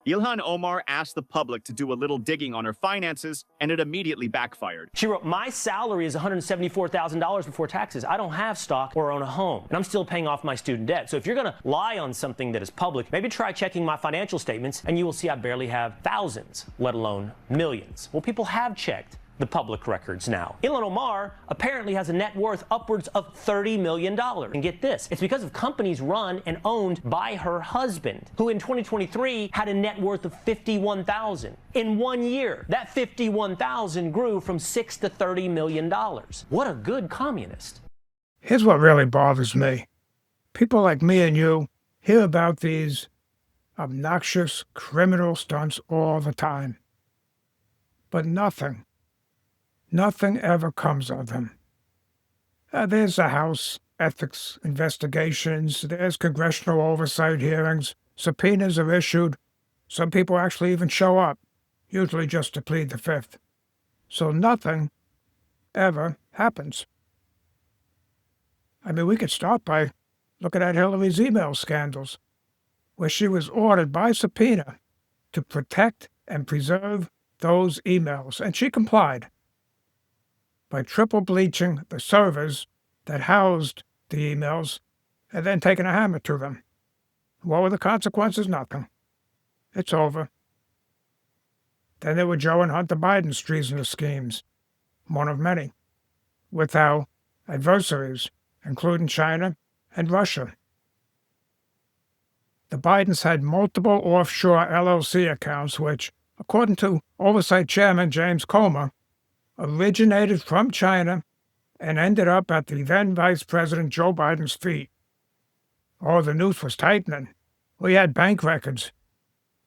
Ilhan Omar asked the public to do a little digging on her finances, and it immediately backfired. She wrote, "My salary is $174,000 before taxes. I don't have stock or own a home, and I'm still paying off my student debt. So if you're going to lie on something that is public, maybe try checking my financial statements, and you will see I barely have thousands, let alone millions." Well, people have checked the public records now. Ilhan Omar apparently has a net worth upwards of $30 million. And get this, it's because of companies run and owned by her husband, who in 2023 had a net worth of $51,000. In 1 year, that $51,000 grew from $6 to $30 million. What a good communist. Here's what really bothers me. People like me and you hear about these obnoxious criminal stunts all the time. But nothing ever comes of them. There's the House ethics investigations, there's congressional oversight hearings, subpoenas are issued. Some people actually even show up, usually just to plead the fifth. So nothing ever happens. I mean, we could start by looking at Hillary's email scandals, where she was ordered by subpoena to protect and preserve those emails, and she complied by triple bleaching the servers that housed the emails and then taking a hammer to them. What were the consequences? Nothing. It's over. Then there were Joe and Hunter Biden's treasonous schemes, one of many, with our adversaries, including China and Russia. The Bidens had multiple offshore LLC accounts which, according to Oversight Chairman James Comer, originated from China and ended up at the then Vice President Joe Biden's feet. Oh, the noose was tightening. We had bank records.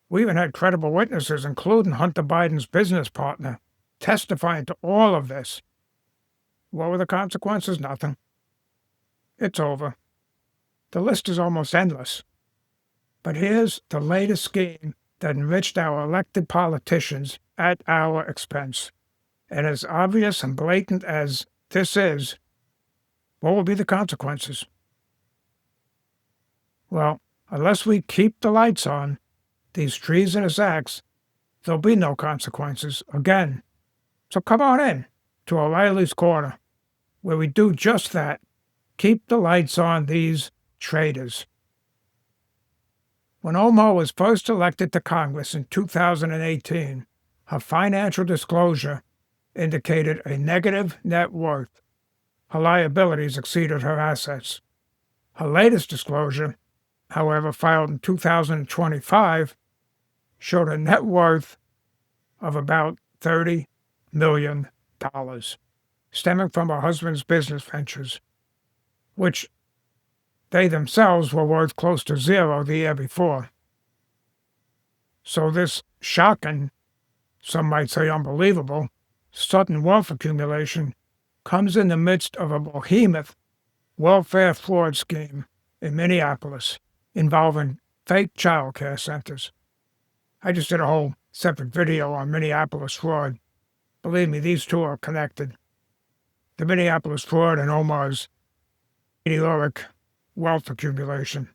We even had credible witnesses, including Hunter Biden's business partner, testifying to all of this. What were the consequences? Nothing. It's over. The list is almost endless. But here's the latest scheme that enriched our elected politicians at our expense. And as obvious and blatant as this is, what will be the consequences? Well, unless we keep the lights on these treasonous acts, there'll be no consequences again. So come on in to O'Reilly's Corner, where we do just that. Keep the lights on these traitors. When Omar was first elected to Congress in 2018, her financial disclosure indicated a negative net worth. Her liabilities exceeded her assets. Her latest disclosure, however, filed in 2025, showed a net worth of about $30 million, stemming from her husband's business ventures, which they themselves were worth close to zero the year before. So this shocking, some might say unbelievable, sudden wealth accumulation comes in the midst of a behemoth welfare fraud scheme in Minneapolis involving fake child care centers. I just did a whole separate video on Minneapolis fraud. Believe me, these two are connected. The Minneapolis fraud and Omar's meteoric wealth accumulation.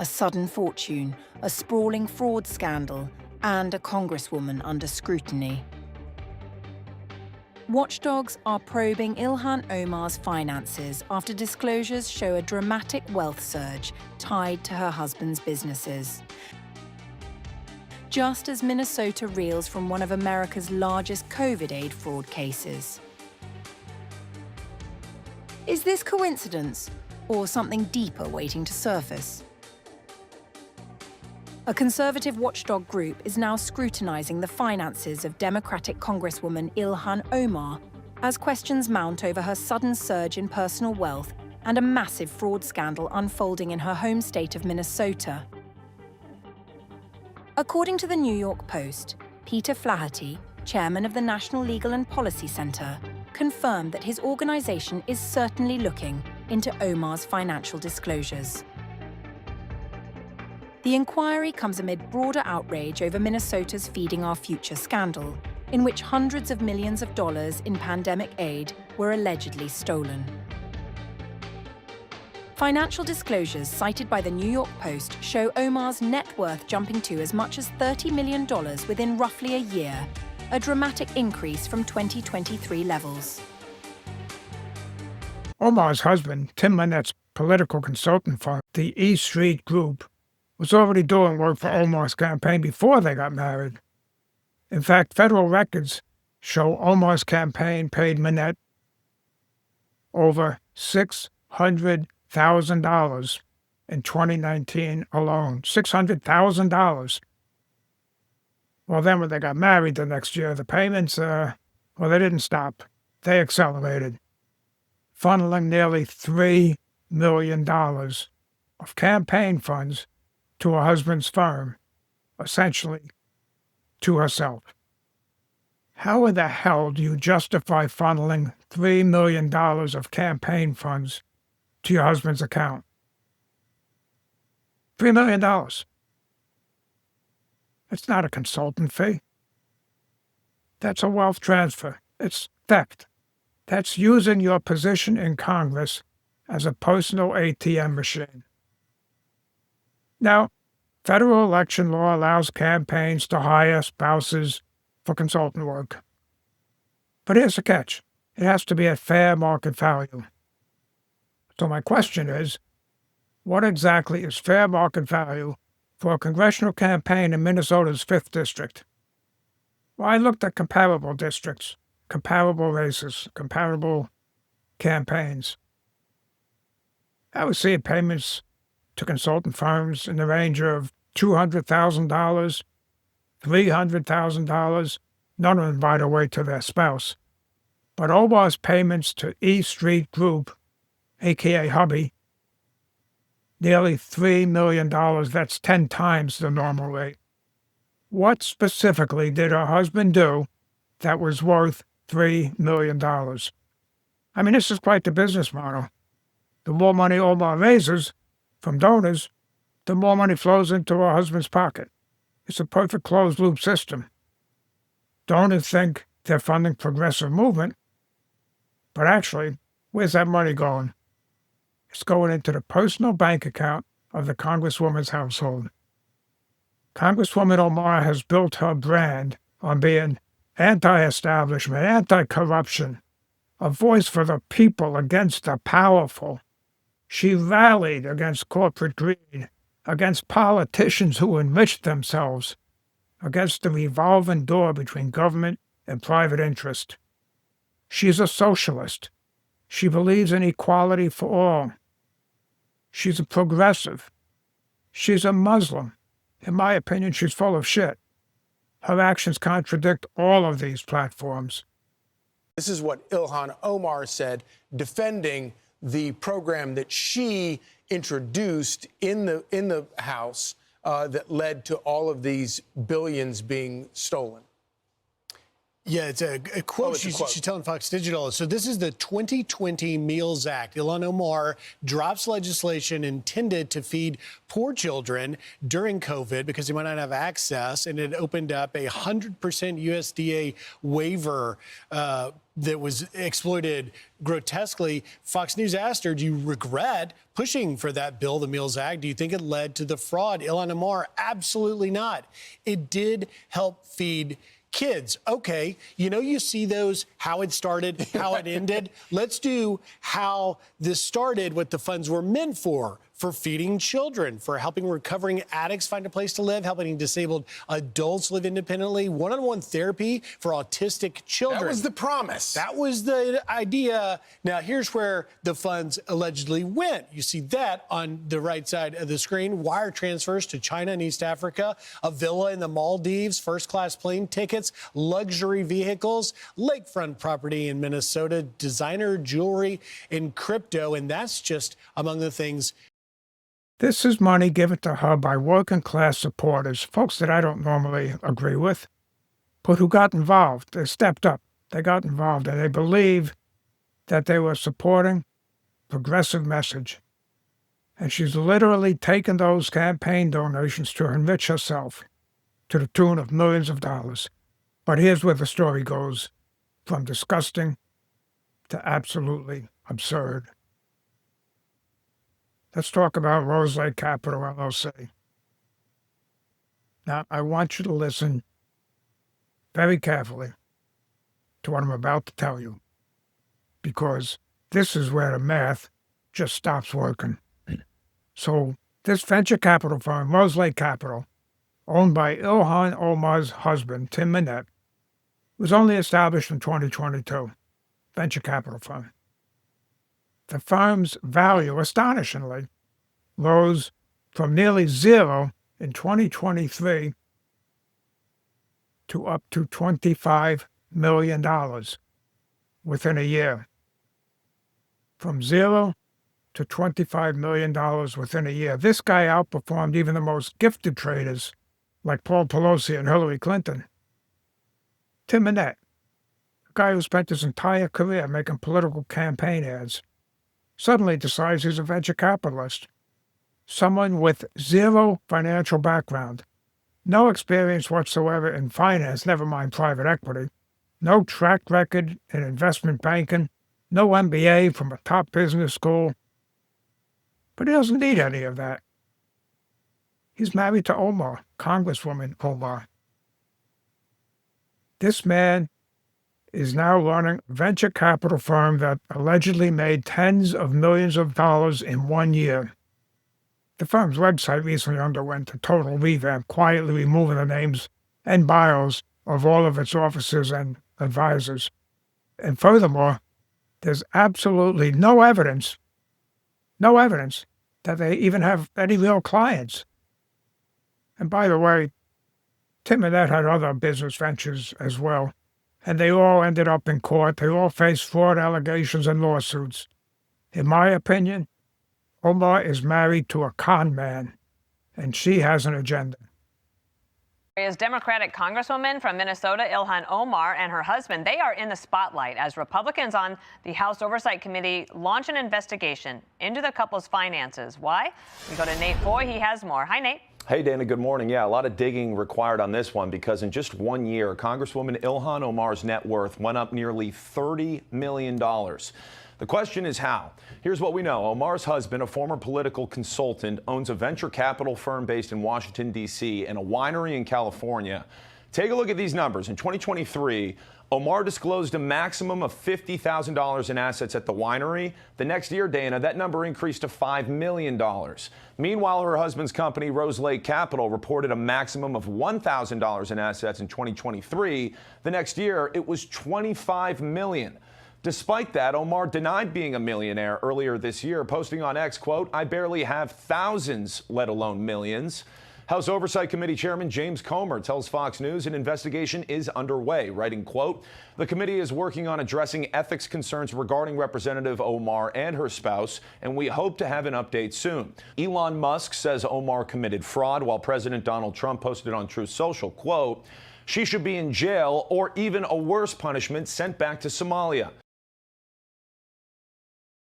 A sudden fortune, a sprawling fraud scandal, and a congresswoman under scrutiny. Watchdogs are probing Ilhan Omar's finances after disclosures show a dramatic wealth surge tied to her husband's businesses. Just as Minnesota reels from one of America's largest COVID aid fraud cases. Is this coincidence, or something deeper waiting to surface? A conservative watchdog group is now scrutinizing the finances of Democratic Congresswoman Ilhan Omar as questions mount over her sudden surge in personal wealth and a massive fraud scandal unfolding in her home state of Minnesota. According to the New York Post, Peter Flaherty, chairman of the National Legal and Policy Center, confirmed that his organization is certainly looking into Omar's financial disclosures. The inquiry comes amid broader outrage over Minnesota's Feeding Our Future scandal, in which hundreds of millions of dollars in pandemic aid were allegedly stolen. Financial disclosures cited by the New York Post show Omar's net worth jumping to as much as $30 million within roughly a year, a dramatic increase from 2023 levels. Omar's husband, Tim Manette's political consultant firm, the E Street Group, was already doing work for Omar's campaign before they got married. In fact, federal records show Omar's campaign paid Manette over $600,000 in 2019 alone. $600,000. Well, then when they got married the next year, the payments, they didn't stop. They accelerated, funneling nearly $3 million of campaign funds to her husband's firm, essentially to herself. How in the hell do you justify funneling $3 million of campaign funds to your husband's account? $3 million. It's not a consultant fee. That's a wealth transfer. It's theft. That's using your position in Congress as a personal ATM machine. Now, federal election law allows campaigns to hire spouses for consultant work. But here's the catch. It has to be at fair market value. So my question is, what exactly is fair market value for a congressional campaign in Minnesota's 5th District? Well, I looked at comparable districts, comparable races, comparable campaigns. I was seeing payments to consultant firms in the range of $200,000, $300,000, none of them, by the way, to their spouse. But Omar's payments to E Street Group, a.k.a. hubby, nearly $3 million. That's 10 times the normal rate. What specifically did her husband do that was worth $3 million? I mean, this is quite the business model. The more money Omar raises from donors, the more money flows into her husband's pocket. It's a perfect closed-loop system. Donors think they're funding progressive movement, but actually, where's that money going? It's going into the personal bank account of the Congresswoman's household. Congresswoman Omar has built her brand on being anti-establishment, anti-corruption, a voice for the people against the powerful. She rallied against corporate greed, against politicians who enriched themselves, against the revolving door between government and private interest. She's a socialist. She believes in equality for all. She's a progressive. She's a Muslim. In my opinion, she's full of shit. Her actions contradict all of these platforms. This is what Ilhan Omar said, defending the program that she introduced in the House that led to all of these billions being stolen. Yeah, it's a quote. She's telling Fox Digital. So this is the 2020 Meals Act. Ilhan Omar drops legislation intended to feed poor children during COVID because they might not have access, and it opened up a 100% USDA waiver that was exploited grotesquely. Fox News asked her, do you regret pushing for that bill, the Meals Act? Do you think it led to the fraud? Ilhan Omar, absolutely not. It did help feed kids. Okay, you see those, how it started, how it ended. Let's do how this started, what the funds were meant for feeding children, for helping recovering addicts find a place to live, helping disabled adults live independently, one-on-one therapy for autistic children. That was the promise. That was the idea. Now, here's where the funds allegedly went. You see that on the right side of the screen. Wire transfers to China and East Africa, a villa in the Maldives, first-class plane tickets, luxury vehicles, lakefront property in Minnesota, designer jewelry, and crypto. And that's just among the things. This is money given to her by working-class supporters, folks that I don't normally agree with, but who got involved. They stepped up. They got involved, and they believe that they were supporting progressive message. And she's literally taken those campaign donations to enrich herself to the tune of millions of dollars. But here's where the story goes from disgusting to absolutely absurd. Let's talk about Rose Lake Capital LLC. Now, I want you to listen very carefully to what I'm about to tell you, because this is where the math just stops working. So this venture capital firm, Rose Lake Capital, owned by Ilhan Omar's husband, Tim Manette, was only established in 2022. Venture capital firm. The firm's value, astonishingly, rose from nearly zero in 2023 to up to $25 million within a year. From zero to $25 million within a year. This guy outperformed even the most gifted traders like Paul Pelosi and Hillary Clinton. Tim Manette, a guy who spent his entire career making political campaign ads, suddenly decides he's a venture capitalist. Someone with zero financial background, no experience whatsoever in finance, never mind private equity, no track record in investment banking, no MBA from a top business school. But he doesn't need any of that. He's married to Omar, Congresswoman Omar. This man is now running a venture capital firm that allegedly made tens of millions of dollars in 1 year. The firm's website recently underwent a total revamp, quietly removing the names and bios of all of its officers and advisors. And furthermore, there's absolutely no evidence that they even have any real clients. And by the way, Tim Manette had other business ventures as well, and they all ended up in court. They all faced fraud allegations and lawsuits. In my opinion, Omar is married to a con man, and she has an agenda. Is Democratic Congresswoman from Minnesota, Ilhan Omar, and her husband, they are in the spotlight as Republicans on the House Oversight Committee launch an investigation into the couple's finances. Why? We go to Nate Foy. He has more. Hi, Nate. Hey, Dana, good morning. Yeah, a lot of digging required on this one because in just 1 year, Congresswoman Ilhan Omar's net worth went up nearly $30 million. The question is how. Here's what we know. Omar's husband, a former political consultant, owns a venture capital firm based in Washington, D.C. and a winery in California. Take a look at these numbers. In 2023, Omar disclosed a maximum of $50,000 in assets at the winery. The next year, Dana, that number increased to $5 million. Meanwhile, her husband's company, Rose Lake Capital, reported a maximum of $1,000 in assets in 2023. The next year, it was $25 million. Despite that, Omar denied being a millionaire earlier this year, posting on X, quote, "I barely have thousands, let alone millions." House Oversight Committee Chairman James Comer tells Fox News an investigation is underway, writing, quote, "The committee is working on addressing ethics concerns regarding Representative Omar and her spouse, and we hope to have an update soon." Elon Musk says Omar committed fraud, while President Donald Trump posted on Truth Social, quote, "She should be in jail or even a worse punishment, sent back to Somalia."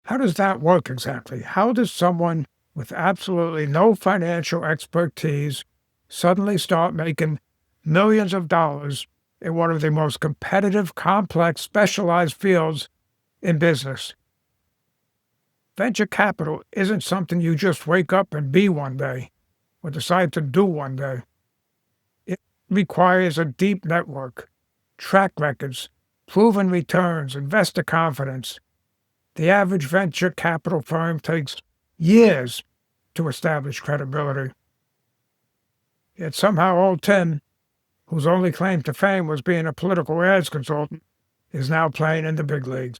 How does that work exactly? How does someone with absolutely no financial expertise suddenly start making millions of dollars in one of the most competitive, complex, specialized fields in business? Venture capital isn't something you just wake up and be one day or decide to do one day. It requires a deep network, track records, proven returns, investor confidence. The average venture capital firm takes years to establish credibility. Yet somehow old Tim, whose only claim to fame was being a political ads consultant, is now playing in the big leagues.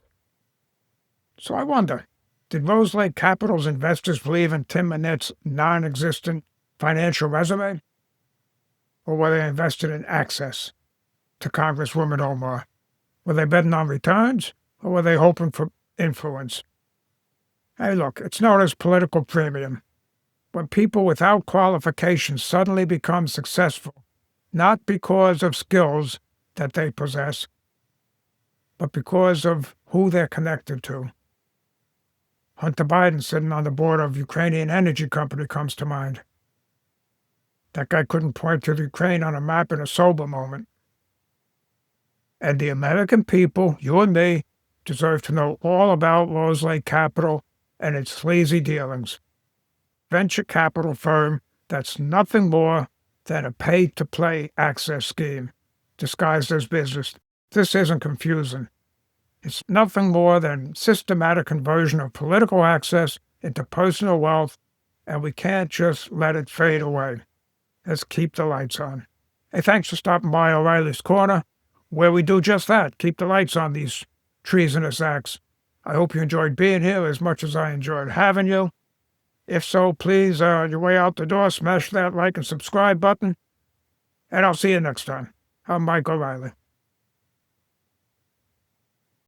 So I wonder, did Rose Lake Capital's investors believe in Tim Manette's non-existent financial resume? Or were they invested in access to Congresswoman Omar? Were they betting on returns, or were they hoping for influence? Hey, look, it's known as political premium. When people without qualifications suddenly become successful, not because of skills that they possess, but because of who they're connected to. Hunter Biden sitting on the board of Ukrainian energy company comes to mind. That guy couldn't point to the Ukraine on a map in a sober moment. And the American people, you and me, deserve to know all about Roselake Capital and its sleazy dealings. Venture capital firm that's nothing more than a pay-to-play access scheme disguised as business. This isn't confusing. It's nothing more than systematic conversion of political access into personal wealth, and we can't just let it fade away. Let's keep the lights on. Hey, thanks for stopping by O'Reilly's Corner, where we do just that, keep the lights on these treasonous acts. I hope you enjoyed being here as much as I enjoyed having you. If so, please, on your way out the door, smash that like and subscribe button, and I'll see you next time. I'm Mike O'Reilly.